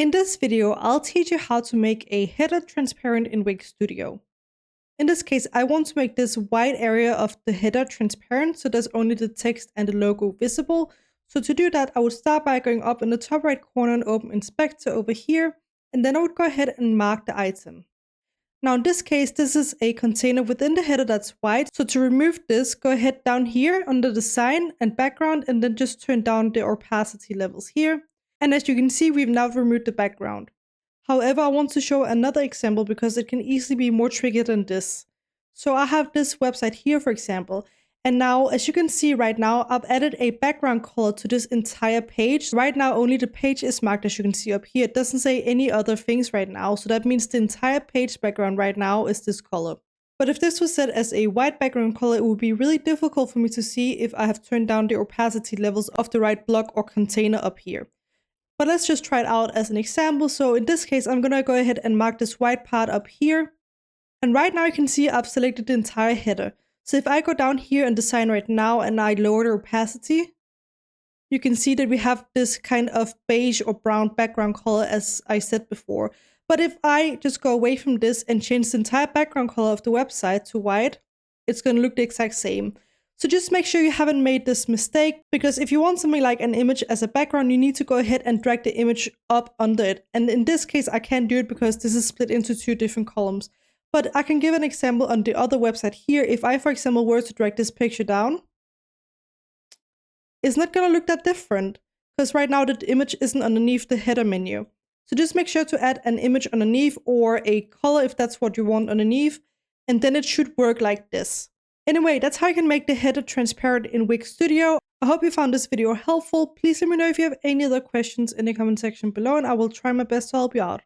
In this video, I'll teach you how to make a header transparent in Wix Studio. In this case, I want to make this white area of the header transparent so there's only the text and the logo visible. So to do that, I would start by going up in the top right corner and open Inspector over here, and then I would go ahead and mark the item. Now in this case, this is a container within the header that's white. So to remove this, go ahead down here under Design and Background, and then just turn down the opacity levels here. And as you can see, we've now removed the background. However, I want to show another example because it can easily be more tricky than this. So I have this website here, for example. And now, as you can see right now, I've added a background color to this entire page. Right now, only the page is marked, as you can see up here. It doesn't say any other things right now. So that means the entire page background right now is this color. But if this was set as a white background color, it would be really difficult for me to see if I have turned down the opacity levels of the right block or container up here. But let's just try it out as an example. So in this case, I'm going to go ahead and mark this white part up here. And right now you can see I've selected the entire header. So if I go down here and Design right now and I lower the opacity, you can see that we have this kind of beige or brown background color as I said before. But if I just go away from this and change the entire background color of the website to white, it's going to look the exact same. So just make sure you haven't made this mistake, because if you want something like an image as a background, you need to go ahead and drag the image up under it. And in this case, I can't do it because this is split into two different columns. But I can give an example on the other website here. If I, for example, were to drag this picture down, it's not going to look that different because right now the image isn't underneath the header menu. So just make sure to add an image underneath or a color if that's what you want underneath, and then it should work like this. Anyway, that's how you can make the header transparent in Wix Studio. I hope you found this video helpful. Please let me know if you have any other questions in the comment section below, and I will try my best to help you out.